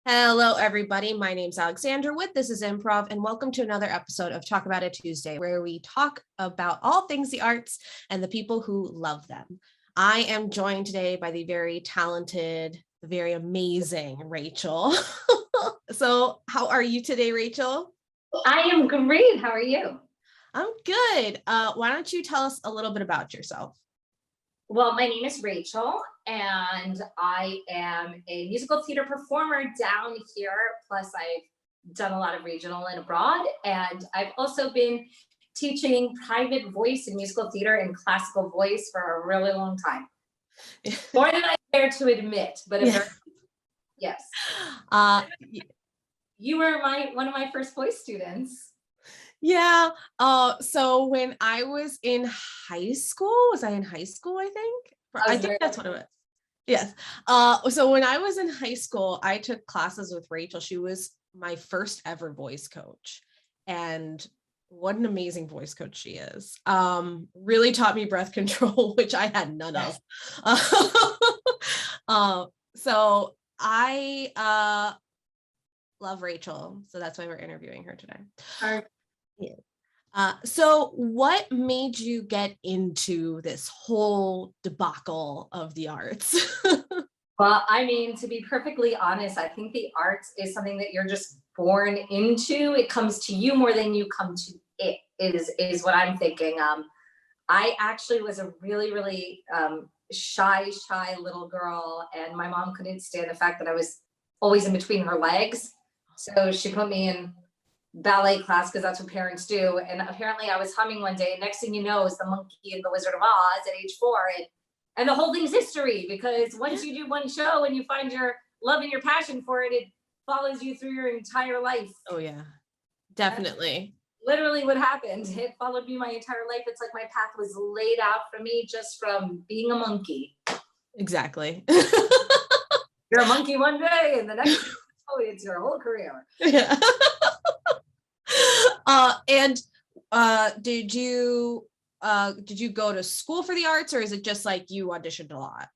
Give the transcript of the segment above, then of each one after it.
Hello, everybody. My name's Alexandra with This is Improv, and welcome to another episode of Talk About It Tuesday, where we talk about all things the arts and the people who love them. I am joined today by the very talented, the very amazing Rachel. So, how are you today, Rachel? I am great. How are you? I'm good. Why don't you tell us a little bit about yourself? Well, my name is Rachel, and I am a musical theater performer down here. Plus, I've done a lot of regional and abroad, and I've also been teaching private voice in musical theater and classical voice for a really long time. More than I care to admit, but yes. You were one of my first voice students. Yeah. So when I was in high school, was I in high school? I think that's what it was. Yes. So when I was in high school, I took classes with Rachel. She was my first ever voice coach. And what an amazing voice coach she is. Really taught me breath control, which I had none of. So I love Rachel. So that's why we're interviewing her today. So what made you get into this whole debacle of the arts? Well, I mean, to be perfectly honest, I think the arts is something that you're just born into. It comes to you more than you come to it, is what I'm thinking. I actually was a really shy little girl, and my mom couldn't stand the fact that I was always in between her legs. So she put me in ballet class because that's what parents do. And apparently I was humming one day, and next thing you know is the Monkey and the Wizard of Oz at age 4. And the whole thing's history, because once you do one show and you find your love and your passion for it, it follows you through your entire life. Oh yeah, definitely. That's literally what happened. It followed me my entire life. It's like my path was laid out for me just from being a monkey. Exactly. You're a monkey one day, and the next it's your whole career. Yeah. And did you go to school for the arts, or is it just like you auditioned a lot?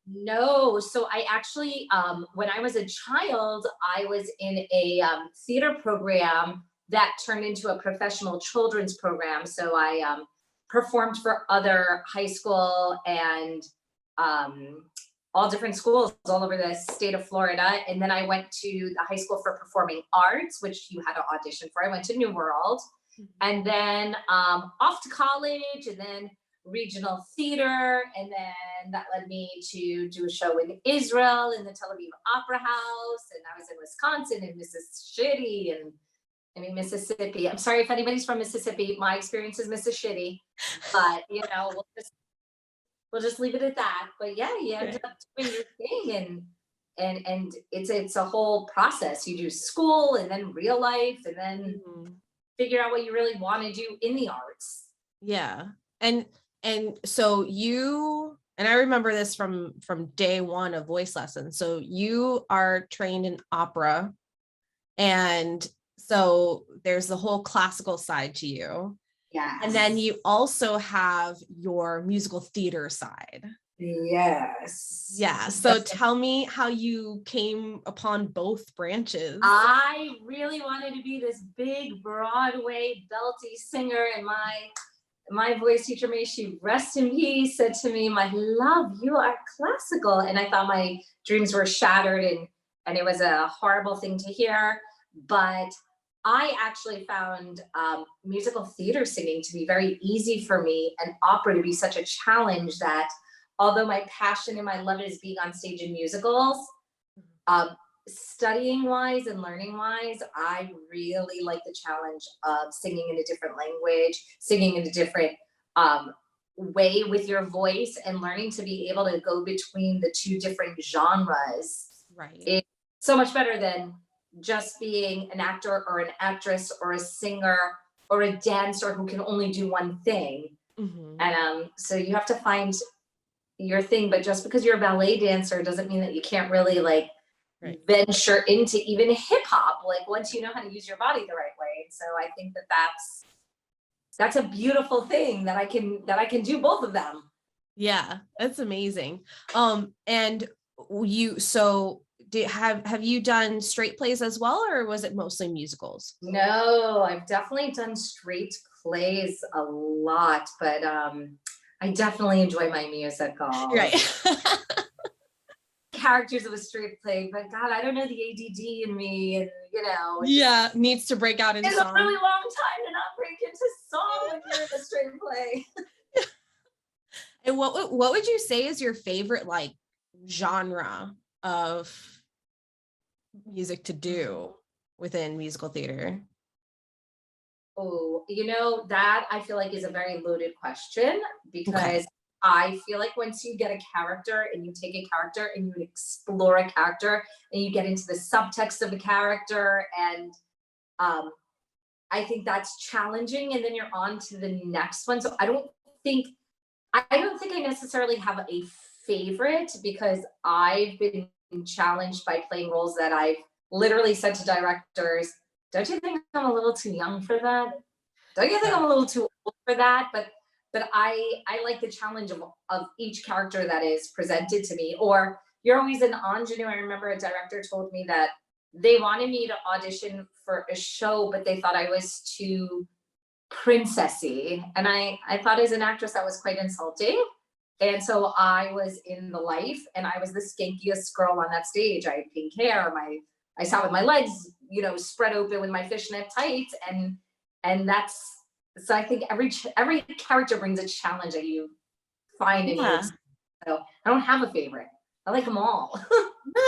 No, so I actually, when I was a child, I was in a theater program that turned into a professional children's program. So I performed for other high school and all different schools all over the state of Florida. And then I went to the high school for performing arts, which you had to audition for. I went to New World, and then off to college, and then regional theater. And then that led me to do a show in Israel in the Tel Aviv Opera House. And I was in Wisconsin and Mississippi. I'm sorry if anybody's from Mississippi. My experience is Mississippi, but we'll just leave it at that. But yeah, you end up doing your thing, and it's a whole process. You do school and then real life, and then figure out what you really want to do in the arts. Yeah. And so you, and I remember this from day one of voice lessons. So you are trained in opera, and so there's the whole classical side to you. Yeah. And then you also have your musical theater side. Yes. Yeah. So tell me how you came upon both branches. I really wanted to be this big Broadway belty singer, and my voice teacher, may she rest in peace, said to me, "My love, you are classical." And I thought my dreams were shattered, and it was a horrible thing to hear. But I actually found musical theater singing to be very easy for me, and opera to be such a challenge that, although my passion and my love is being on stage in musicals, studying wise and learning wise, I really like the challenge of singing in a different language, singing in a different way with your voice, and learning to be able to go between the two different genres. Right. It's so much better than just being an actor or an actress or a singer or a dancer who can only do one thing. And so you have to find your thing, but just because you're a ballet dancer doesn't mean that you can't really venture into even hip hop, like once you know how to use your body the right way. And so I think that that's a beautiful thing that I can do both of them. Yeah, that's amazing. And so have you done straight plays as well, or was it mostly musicals? No, I've definitely done straight plays a lot, but I definitely enjoy my musicals. Right. Characters of a straight play, but God, I don't know the ADD in me, and Yeah, needs to break out in it's song. a really long time to not break into song when you're in a straight play. And what would you say is your favorite like genre of music to do within musical theater? Oh, that I feel like is a very loaded question, because Okay. I feel like once you get a character and you take a character and you explore a character and you get into the subtext of a character, and um, I think that's challenging, and then you're on to the next one. So think I don't think I necessarily have a favorite, because I've been challenged by playing roles that I've literally said to directors, don't you think I'm a little too young for that? Don't you think I'm a little too old for that? But I like the challenge of each character that is presented to me. Or you're always an ingenue. I remember a director told me that they wanted me to audition for a show, but they thought I was too princessy. And I thought as an actress that was quite insulting. And so I was in The Life, and I was the skankiest girl on that stage. I had pink hair, I sat with my legs, spread open with my fishnet tights, and that's so I think every character brings a challenge that you find in you. Yeah. So I don't have a favorite. I like them all.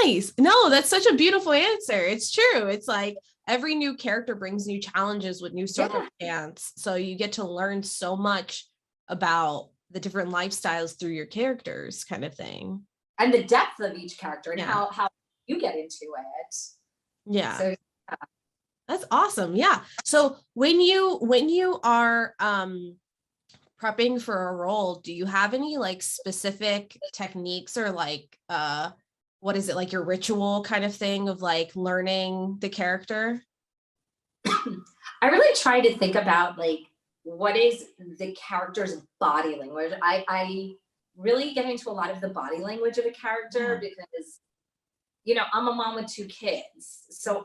Nice. No, that's such a beautiful answer. It's true. It's like every new character brings new challenges with new circumstance. So you get to learn so much about the different lifestyles through your characters, kind of thing. And the depth of each character, and Yeah. how you get into it. Yeah. So That's awesome. Yeah. So when you are prepping for a role, do you have any like specific techniques or like what is it, like your ritual kind of thing of like learning the character? I really try to think about like what is the character's body language. I really get into a lot of the body language of a character, Yeah. because I'm a mom with two kids. So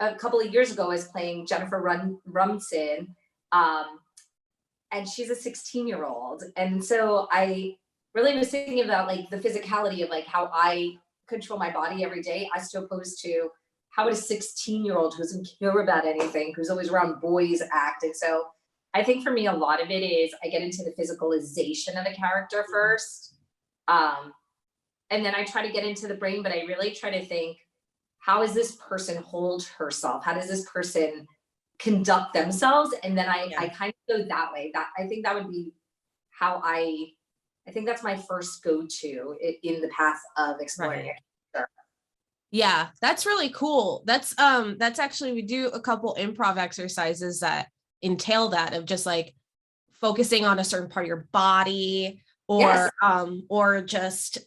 a couple of years ago I was playing Jennifer Rumson, and she's a 16-year-old. And so I really was thinking about like the physicality of like how I control my body every day, as opposed to how would a 16-year-old who doesn't care about anything, who's always around boys, act. And so I think for me, a lot of it is I get into the physicalization of a character first. And then I try to get into the brain, but I really try to think, how does this person hold herself? How does this person conduct themselves? And then I kind of go that way. That I think that would be how I think that's my first go-to in the path of exploring a character. Yeah, that's really cool. That's actually, we do a couple improv exercises that entail that, of just like focusing on a certain part of your body, or just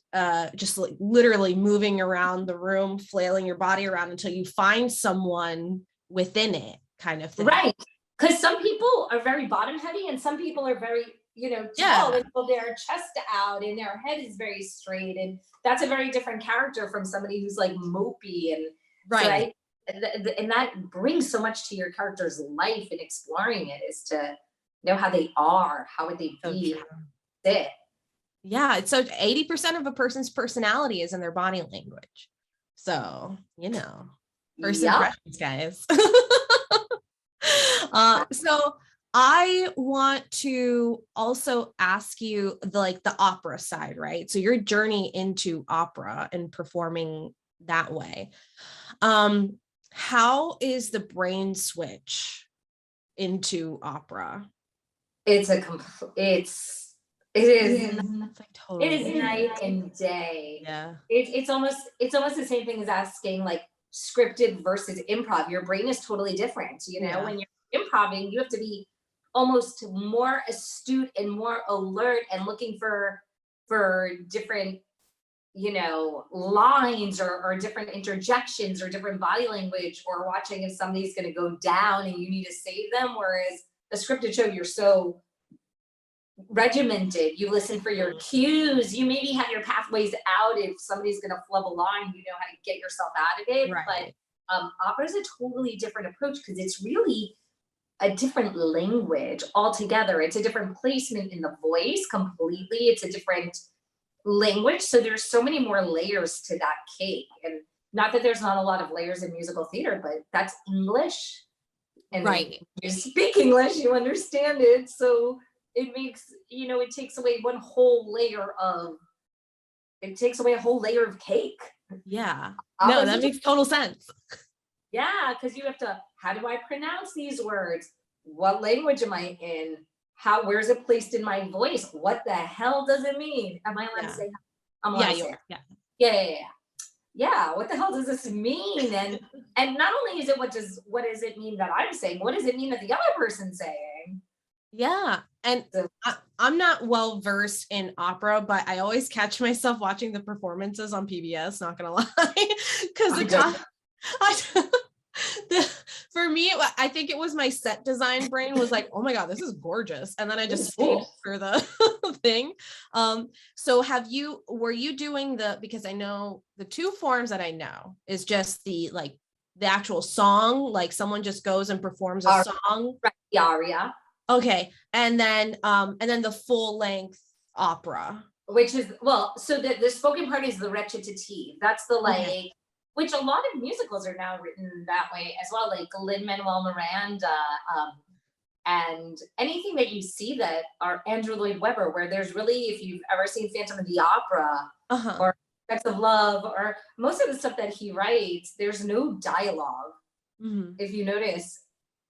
like literally moving around the room, flailing your body around until you find someone within it, kind of thing. Right. Because some people are very bottom heavy, and some people are very, tall, and so their chest out and their head is very straight. And that's a very different character from somebody who's like mopey and right. And that brings so much to your character's life, and exploring it is to know how they are, how would they be, it. Yeah, it's so 80% of a person's personality is in their body language. So, first impressions, guys. So I want to also ask you the opera side, right? So your journey into opera and performing that way. How is the brain switch into opera? It is Like totally it is night and day. Yeah. It's almost the same thing as asking like scripted versus improv. Your brain is totally different. When you're improving, you have to be almost more astute and more alert and looking for different lines, or different interjections, or different body language, or watching if somebody's going to go down and you need to save them. Whereas a scripted show, you're so regimented. You listen for your cues. You maybe have your pathways out. If somebody's going to flub a line, you know how to get yourself out of it. Right. But opera is a totally different approach because it's really a different language altogether. It's a different placement in the voice completely. It's a different language. So there's so many more layers to that cake. And not that there's not a lot of layers in musical theater, but that's English. And Right. you speak English, you understand it. So it makes, it takes away one whole layer of, it takes away a whole layer of cake. Yeah. No, that makes total sense. Yeah, because you have to, how do I pronounce these words? What language am I in? Where's it placed in my voice? What the hell does it mean? Am I allowed to say? I'm allowed to say it. Yeah. What the hell does this mean? And not only is it what does it mean that I'm saying, what does it mean that the other person's saying? Yeah. And I'm not well versed in opera, but I always catch myself watching the performances on PBS, not gonna lie. Because for me, I think it was my set design brain was like, oh my God, this is gorgeous. And then I just stayed for the thing. So were you doing because I know the two forms that I know is just the actual song, like someone just goes and performs a song. Right, the aria. Okay. And then the full length opera. Which is, so the spoken part is the recitative. That's the which a lot of musicals are now written that way as well, like Lin-Manuel Miranda, and anything that you see that are Andrew Lloyd Webber, where there's really, if you've ever seen Phantom of the Opera or Sex of Love, or most of the stuff that he writes, there's no dialogue, if you notice.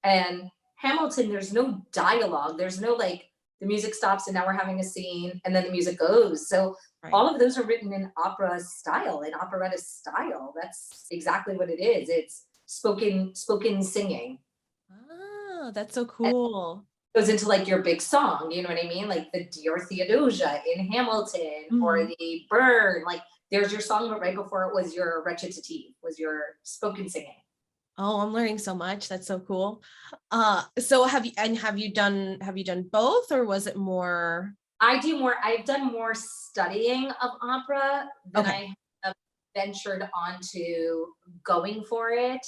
And Hamilton, there's no dialogue. There's no the music stops and now we're having a scene and then the music goes. So all of those are written in opera style, in operetta style. That's exactly what it is. It's spoken singing. Oh, that's so cool. It goes into your big song, you know what I mean? Like the Dear Theodosia in Hamilton or the Burn. There's your song, but right before it was your recitative, was your spoken singing. Oh, I'm learning so much. That's so cool. So have you done both, or was it more? I've done more studying of opera than I have ventured onto going for it.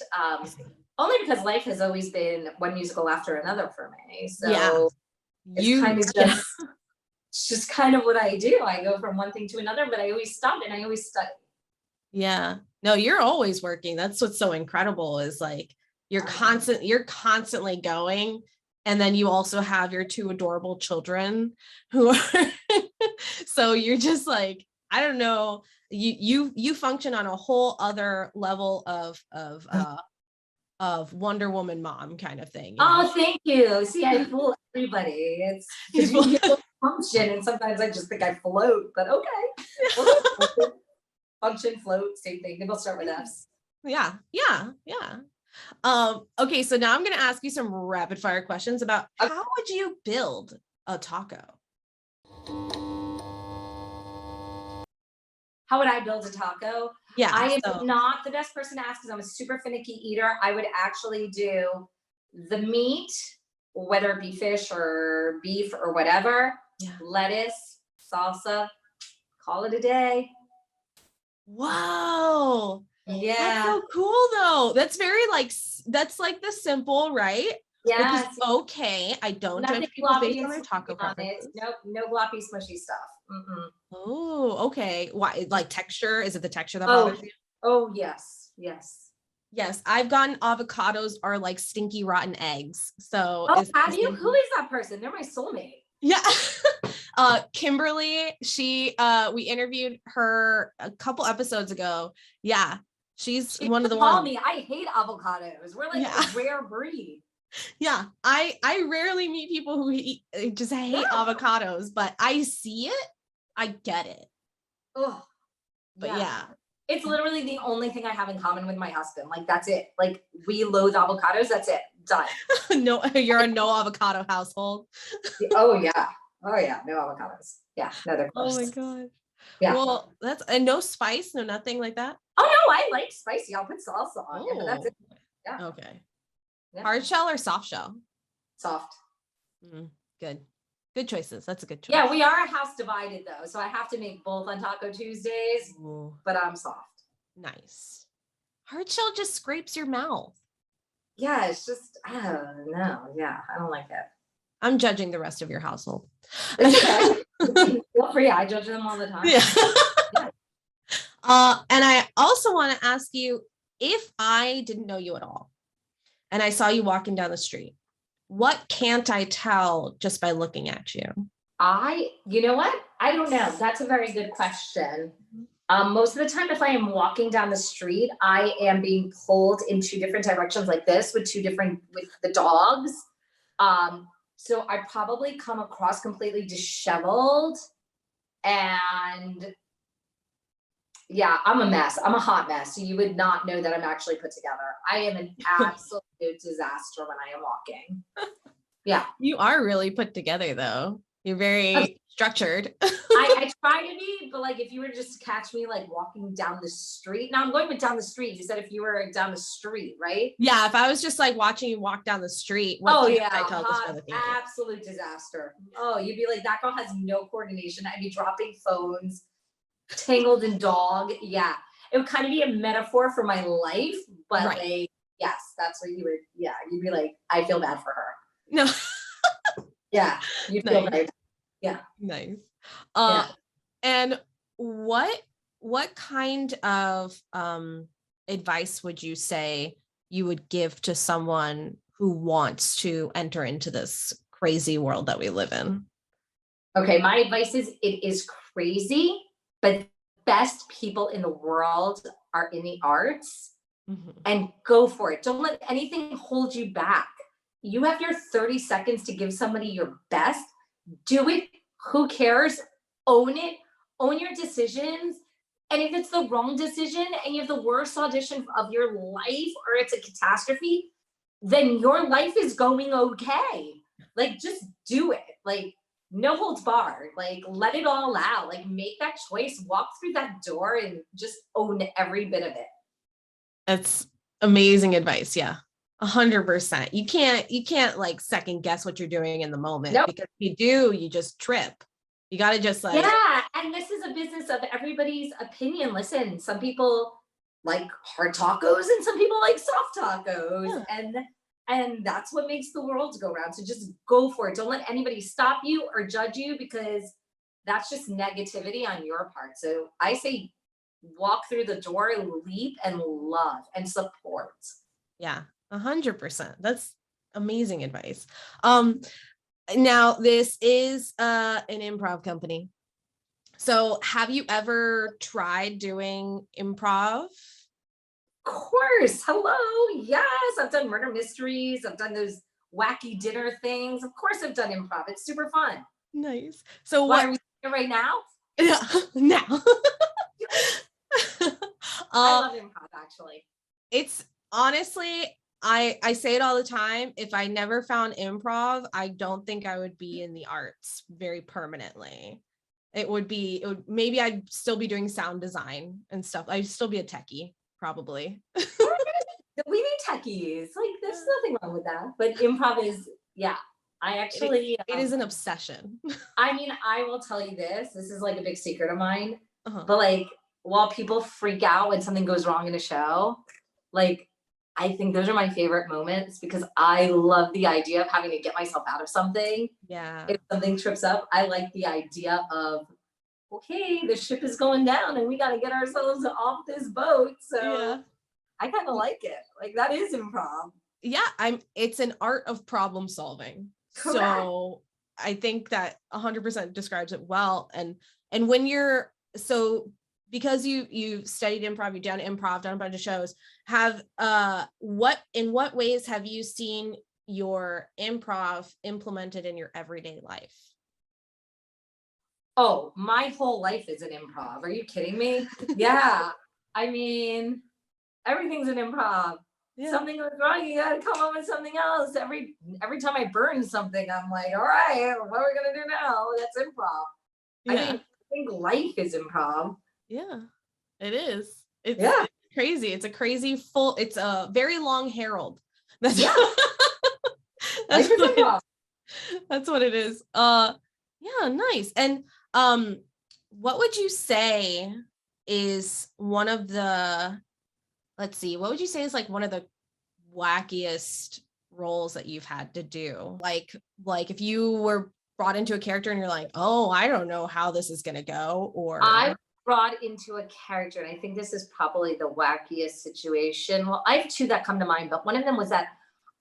Only because life has always been one musical after another for me. So it's just kind of what I do. I go from one thing to another, but I always stop and I always study. Yeah. No, you're always working. That's what's so incredible is you're constantly going. And then you also have your two adorable children who are, so you're just I don't know, you function on a whole other level of Wonder Woman mom kind of thing. Oh, thank you. See, I fool everybody. It's you function, and sometimes I just think I float, but okay. Function, float, same thing. They both start with F's. Yeah. Okay, so now I'm going to ask you some rapid fire questions about how would you build a taco? How would I build a taco? Yeah. I am not the best person to ask because I'm a super finicky eater. I would actually do the meat, whether it be fish or beef or whatever, lettuce, salsa, call it a day. Wow. Yeah. That's so cool though. That's very that's the simple, right? Yeah. Which is okay. I don't judge people based on their taco preferences. Nope, no gloppy smushy stuff. Oh, okay. Why? Texture? Is it the texture that bothers you? Oh, yes. Yes, I've gotten avocados are like stinky rotten eggs. So have you? Who is that person? They're my soulmate. Yeah. Kimberly, we interviewed her a couple episodes ago. Yeah. She's one of the ones. Me. I hate avocados. We're a rare breed. Yeah. I rarely meet people who just hate avocados, but I see it. I get it. Oh, but yeah. It's literally the only thing I have in common with my husband. That's it. We loathe avocados. That's it. Done. No, you're a no avocado household. Oh yeah. No avocados. Yeah. No, they're gross. Oh my God. Yeah. Well, and no spice, no nothing like that. Oh no, I like spicy. I'll put salsa on it, but that's it. Yeah. Okay. Yeah. Hard shell or soft shell? Soft. Good. Good choices. That's a good choice. Yeah, we are a house divided though, so I have to make both on Taco Tuesdays. Ooh, but I'm soft. nice. Hard shell just scrapes your mouth. Yeah, it's just, I don't know. Yeah, I don't like it. I'm judging the rest of your household. It's okay. Feel free. I judge them all the time. Yeah. Yeah. And I also want to ask you, if I didn't know you at all and I saw you walking down the street, what can't I tell just by looking at you? You know what? I don't know. That's a very good question. Most of the time, if I am walking down the street, I am being pulled in two different directions like this with the dogs. So I probably come across completely disheveled, and yeah, I'm a mess. I'm a hot mess. So you would not know that I'm actually put together. I am an absolute disaster when I am walking. Yeah. You are really put together though. You're very structured. I try to be, but like if you were just to catch me like walking down the street. Now I'm going with down the street. You said if you were down the street, right? Yeah, if I was just like watching you walk down the street, what can't I tell just by looking at you? Absolute disaster. Oh, you'd be like, that girl has no coordination. I'd be dropping phones, tangled in dog. Yeah. It would kind of be a metaphor for my life, but like, yes, that's what you would, yeah, you'd be like, I feel bad for her. No. Yeah, you feel very bad. Yeah. Nice. Yeah. And what kind of advice would you say you would give to someone who wants to enter into this crazy world that we live in? Okay, my advice is it is crazy, but best people in the world are in the arts, and go for it. Don't let anything hold you back. You have your 30 seconds to give somebody your best. Do it. Who cares? Own it. Own your decisions. And if it's the wrong decision and you have the worst audition of your life or it's a catastrophe, then your life is going okay. Like, just do it. Like, no holds barred. Like, let it all out. Like, make that choice, walk through that door and just own every bit of it. That's amazing advice. Yeah. 100%. You can't like second guess what you're doing in the moment. Nope. Because if you do, you just trip. You got to just like, yeah. And this is a business of everybody's opinion. Listen, some people like hard tacos and some people like soft tacos. Yeah. And that's what makes the world go round. So just go for it. Don't let anybody stop you or judge you, because that's just negativity on your part. So I say walk through the door, leap, and love and support. Yeah. 100%. That's amazing advice. Now this is an improv company. So have you ever tried doing improv? Of course. Hello. Yes. I've done murder mysteries. I've done those wacky dinner things. Of course I've done improv. It's super fun. Nice. So what are we doing right now? Yeah. Now. I love improv, actually. It's honestly, I say it all the time. If I never found improv, I don't think I would be in the arts very permanently. Maybe I'd still be doing sound design and stuff. I'd still be a techie, probably. We need techies. Like, there's nothing wrong with that. But improv is, yeah. I actually, it is an obsession. I mean, I will tell you this is like a big secret of mine. But like, while people freak out when something goes wrong in a show, like, I think those are my favorite moments, because I love the idea of having to get myself out of something. Yeah. If something trips up, I like the idea of, okay, the ship is going down and we got to get ourselves off this boat. So yeah. I kind of like it. Like, that is improv. Yeah. It's an art of problem solving. Correct. So I think that 100% describes it well. And when you're, so because you studied improv, you've done improv, done a bunch of shows, in what ways have you seen your improv implemented in your everyday life? Oh, my whole life is an improv. Are you kidding me? Yeah. I mean, everything's an improv. Yeah. Something goes wrong, you gotta come up with something else. Every time I burn something, I'm like, all right, what are we gonna do now? That's improv. Yeah. I mean, I think life is improv. Yeah, it is. It's crazy. It's a very long herald. That's what it is. Yeah, nice. And what would you say is one of the, let's see, what would you say is like one of the wackiest roles that you've had to do? Like if you were brought into a character and you're like, oh, I don't know how this is gonna go, or I was brought into a character, and I think this is probably the wackiest situation. Well, I have two that come to mind, but one of them was that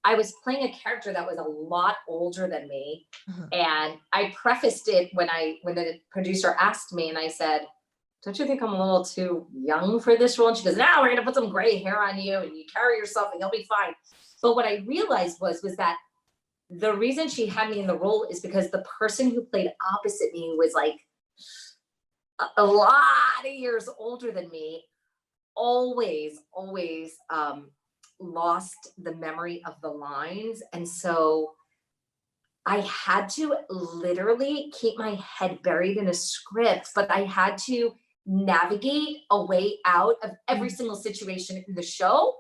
I was playing a character that was a lot older than me. uh-huh. And I prefaced it when the producer asked me, and I said, don't you think I'm a little too young for this role? And she goes, no, we're gonna put some gray hair on you and you carry yourself and you'll be fine. But what I realized was that the reason she had me in the role is because the person who played opposite me was like a lot of years older than me, always lost the memory of the lines. And so I had to literally keep my head buried in a script, but I had to navigate a way out of every single situation in the show.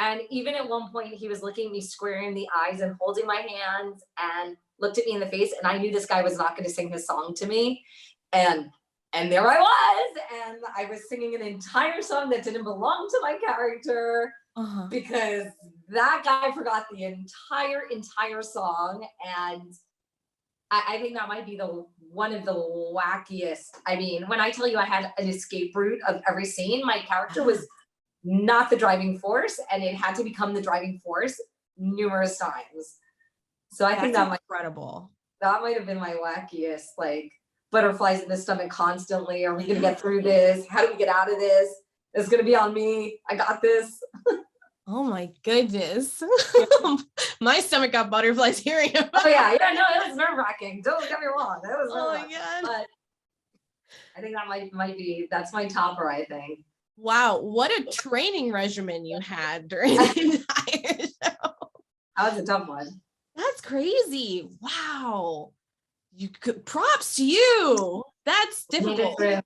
And even at one point, he was looking at me square in the eyes and holding my hands and looked at me in the face. And I knew this guy was not going to sing his song to me. And there I was. And I was singing an entire song that didn't belong to my character because that guy forgot the entire song. And I think that might be one of the wackiest. I mean, when I tell you I had an escape route of every scene, my character was not the driving force, and it had to become the driving force numerous times. So I think that incredible. That might have been my wackiest, like butterflies in the stomach constantly. Are we gonna get through this? How do we get out of this? It's gonna be on me. I got this. Oh my goodness. My stomach got butterflies hearing about it. Oh yeah, no, it was nerve-wracking. Don't get me wrong. It was oh my God. But I think that might be, that's my topper, I think. Wow, what a training regimen you had during the entire show. That was a tough one. That's crazy. Wow. Props to you. That's difficult. Made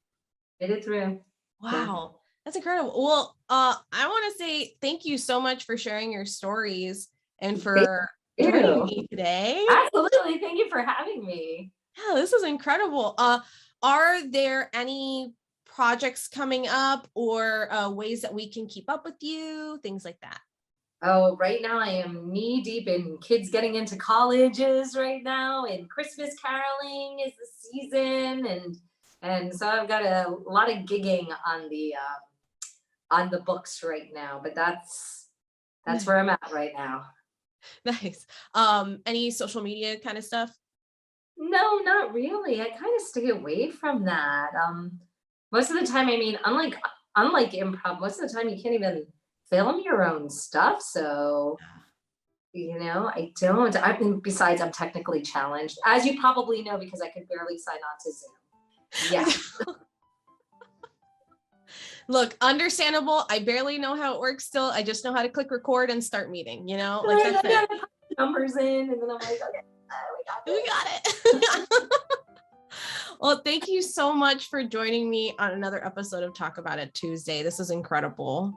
it through. Wow. Yeah. That's incredible. Well, I want to say thank you so much for sharing your stories and for joining me today. Absolutely. Thank you for having me. Yeah, this is incredible. Are there any projects coming up or ways that we can keep up with you, things like that? Oh, right now I am knee deep in kids getting into colleges right now, and Christmas caroling is the season, and so I've got a lot of gigging on the books right now, but that's where I'm at right now. Nice. Any social media kind of stuff? No, not really. I kind of stay away from that. Most of the time, I mean, unlike improv, most of the time you can't even film your own stuff. So, I don't. Besides, I'm technically challenged, as you probably know, because I can barely sign on to Zoom. Yeah. Look, understandable. I barely know how it works still. I just know how to click record and start meeting, like that's it. Numbers in, and then I'm like, okay, we got it. Well, thank you so much for joining me on another episode of Talk About It Tuesday. This is incredible.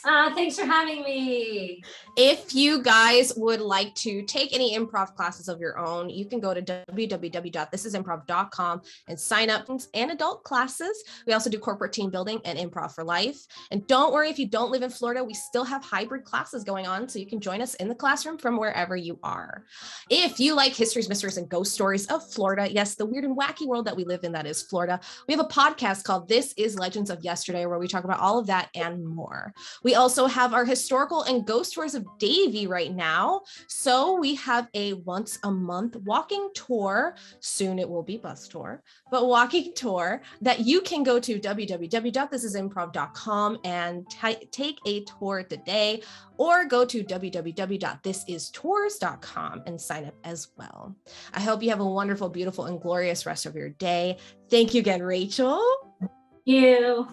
Thanks for having me. If you guys would like to take any improv classes of your own, you can go to www.thisisimprov.com and sign up and adult classes. We also do corporate team building and improv for life. And don't worry, if you don't live in Florida, we still have hybrid classes going on, so you can join us in the classroom from wherever you are. If you like histories, mysteries, and ghost stories of Florida, yes, the weird and wacky world that we live in, that is Florida, we have a podcast called This is Legends of Yesterday, where we talk about all of that and more. We also have our historical and ghost tours of Davie right now. So we have a once a month walking tour. Soon it will be bus tour, but walking tour that you can go to www.thisisimprov.com and take a tour today, or go to www.thisistours.com and sign up as well. I hope you have a wonderful, beautiful, and glorious rest of your day. Thank you again, Rachel. Thank you.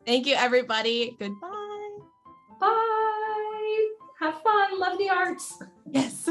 Thank you, everybody. Goodbye. Bye. Have fun. Love the arts. Yes.